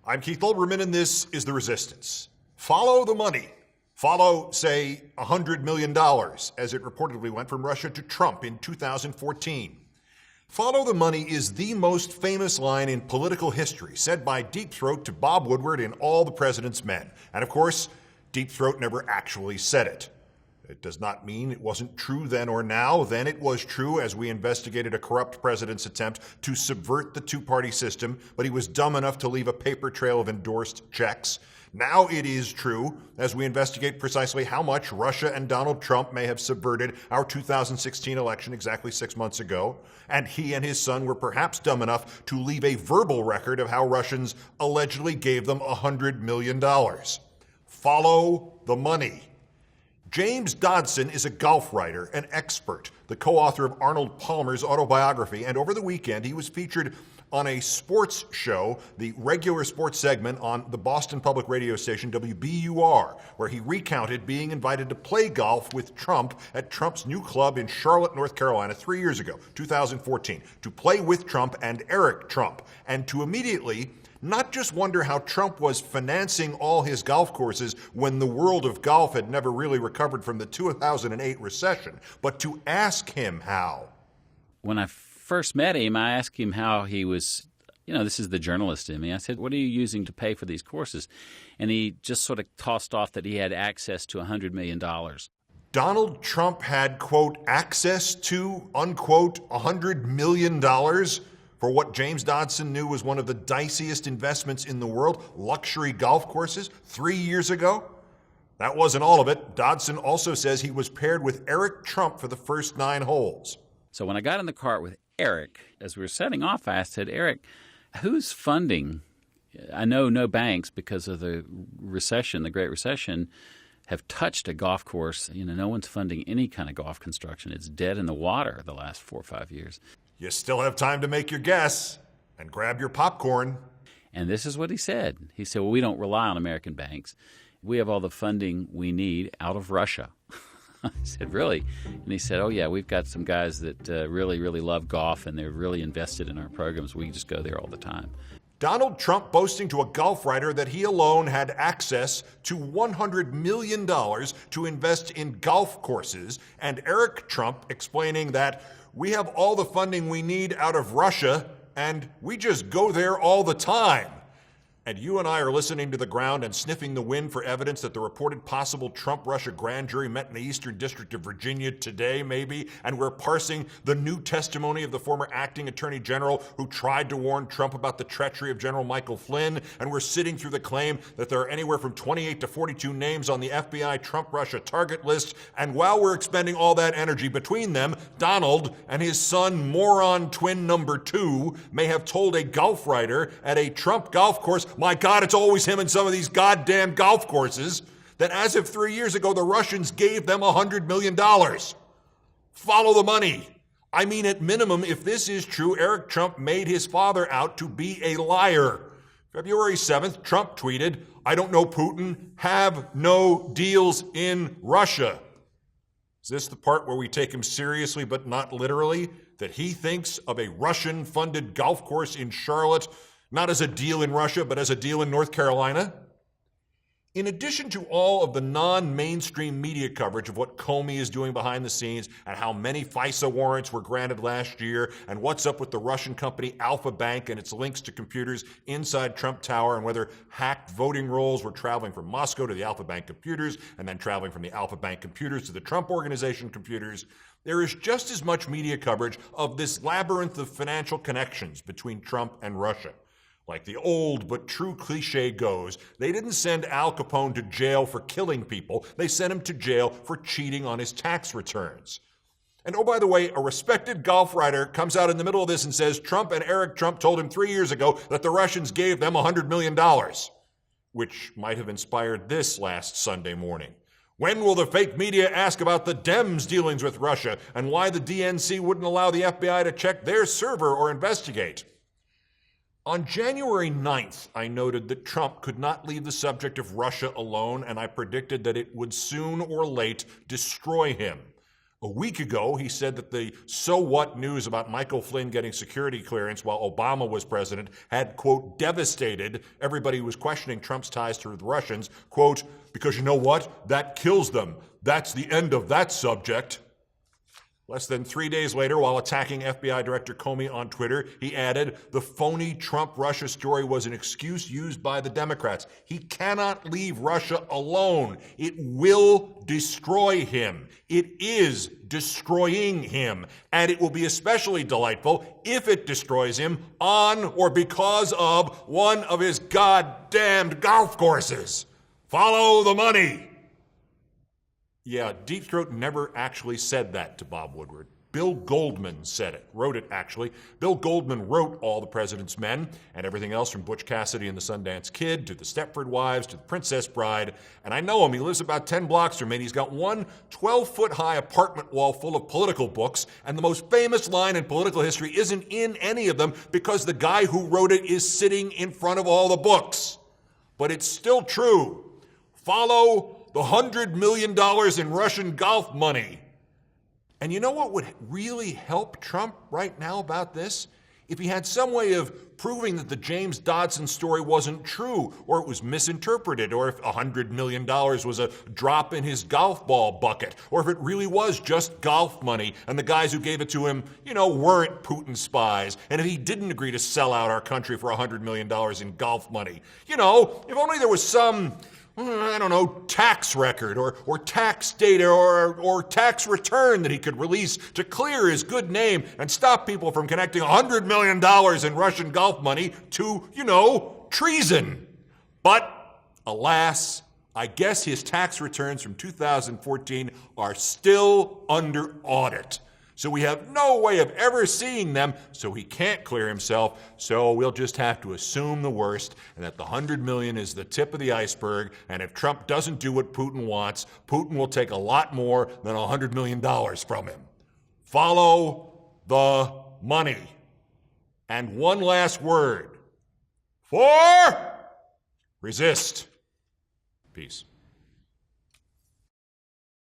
I'm Keith Olbermann, and this is The Resistance. Follow the money. Follow, say, $100 million, as it reportedly went from Russia to Trump in 2014. Follow the money is the most famous line in political history, said by Deep Throat to Bob Woodward in All the President's Men. And of course, Deep Throat never actually said it. It does not mean it wasn't true then or now. Then it was true as we investigated a corrupt president's attempt to subvert the two-party system, but he was dumb enough to leave a paper trail of endorsed checks. Now it is true as we investigate precisely how much Russia and Donald Trump may have subverted our 2016 election exactly 6 months ago, and he and his son were perhaps dumb enough to leave a verbal record of how Russians allegedly gave them $100 million. Follow the money. James Dodson is a golf writer, an expert, the co-author of Arnold Palmer's autobiography, and over the weekend he was featured on a sports show, the regular sports segment on the Boston public radio station WBUR, where he recounted being invited to play golf with Trump at Trump's new club in Charlotte, North Carolina 3 years ago, 2014, to play with Trump and Eric Trump, and to immediately not just wonder how Trump was financing all his golf courses when the world of golf had never really recovered from the 2008 recession, but to ask him how. When I first met him, I asked him how he was, this is the journalist in me. I said, what are you using to pay for these courses? And he just sort of tossed off that he had access to $100 million. Donald Trump had, quote, access to, unquote, $100 million for what James Dodson knew was one of the diciest investments in the world, luxury golf courses, 3 years ago. That wasn't all of it. Dodson also says he was paired with Eric Trump for the first 9 holes. So when I got in the cart with Eric, as we were setting off, I said, Eric, who's funding? I know no banks, because of the recession, the Great Recession, have touched a golf course. No one's funding any kind of golf construction. It's dead in the water the last 4 or 5 years. You still have time to make your guess and grab your popcorn. And this is what he said. He said, well, we don't rely on American banks. We have all the funding we need out of Russia. I said, really? And he said, oh, yeah, we've got some guys that really, really love golf, and they're really invested in our programs. We just go there all the time. Donald Trump boasting to a golf writer that he alone had access to $100 million to invest in golf courses, and Eric Trump explaining that we have all the funding we need out of Russia, and we just go there all the time. And you and I are listening to the ground and sniffing the wind for evidence that the reported possible Trump-Russia grand jury met in the Eastern District of Virginia today, maybe, and we're parsing the new testimony of the former acting attorney general who tried to warn Trump about the treachery of General Michael Flynn, and we're sitting through the claim that there are anywhere from 28 to 42 names on the FBI Trump-Russia target list, and while we're expending all that energy between them, Donald and his son, moron twin number 2, may have told a golf writer at a Trump golf course, my God, it's always him in some of these goddamn golf courses, that as of 3 years ago, the Russians gave them $100 million. Follow the money. I mean, at minimum, if this is true, Eric Trump made his father out to be a liar. February 7th, Trump tweeted, I don't know Putin, have no deals in Russia. Is this the part where we take him seriously but not literally? That he thinks of a Russian-funded golf course in Charlotte not as a deal in Russia, but as a deal in North Carolina? In addition to all of the non-mainstream media coverage of what Comey is doing behind the scenes and how many FISA warrants were granted last year and what's up with the Russian company Alpha Bank and its links to computers inside Trump Tower and whether hacked voting rolls were traveling from Moscow to the Alpha Bank computers and then traveling from the Alpha Bank computers to the Trump Organization computers, there is just as much media coverage of this labyrinth of financial connections between Trump and Russia. Like the old but true cliche goes, they didn't send Al Capone to jail for killing people. They sent him to jail for cheating on his tax returns. And oh, by the way, a respected golf writer comes out in the middle of this and says Trump and Eric Trump told him 3 years ago that the Russians gave them $100 million, which might have inspired this last Sunday morning. When will the fake media ask about the Dems' dealings with Russia and why the DNC wouldn't allow the FBI to check their server or investigate? On January 9th, I noted that Trump could not leave the subject of Russia alone, and I predicted that it would soon or late destroy him. A week ago, he said that the so what news about Michael Flynn getting security clearance while Obama was president had, quote, devastated everybody who was questioning Trump's ties to the Russians, quote, because you know what? That kills them. That's the end of that subject. Less than 3 days later, while attacking FBI Director Comey on Twitter, he added, the phony Trump-Russia story was an excuse used by the Democrats. He cannot leave Russia alone. It will destroy him. It is destroying him. And it will be especially delightful if it destroys him on or because of one of his goddamned golf courses. Follow the money. Yeah, Deep Throat never actually said that to Bob Woodward. Bill Goldman said it, wrote it actually. Bill Goldman wrote All the President's Men and everything else from Butch Cassidy and the Sundance Kid to the Stepford Wives to the Princess Bride. And I know him, he lives about 10 blocks from me. He's got one 12-foot-high apartment wall full of political books, and the most famous line in political history isn't in any of them because the guy who wrote it is sitting in front of all the books. But it's still true. Follow the $100 million in Russian golf money. And you know what would really help Trump right now about this? If he had some way of proving that the James Dodson story wasn't true, or it was misinterpreted, or if $100 million was a drop in his golf ball bucket, or if it really was just golf money and the guys who gave it to him, weren't Putin spies, and if he didn't agree to sell out our country for $100 million in golf money. If only there was some tax record or tax data or tax return that he could release to clear his good name and stop people from connecting $100 million in Russian golf money to, treason. But alas, I guess his tax returns from 2014 are still under audit. So we have no way of ever seeing them, so he can't clear himself. So we'll just have to assume the worst, and that the $100 million is the tip of the iceberg, and if Trump doesn't do what Putin wants, Putin will take a lot more than $100 million from him. Follow the money. And one last word. Resist. Peace.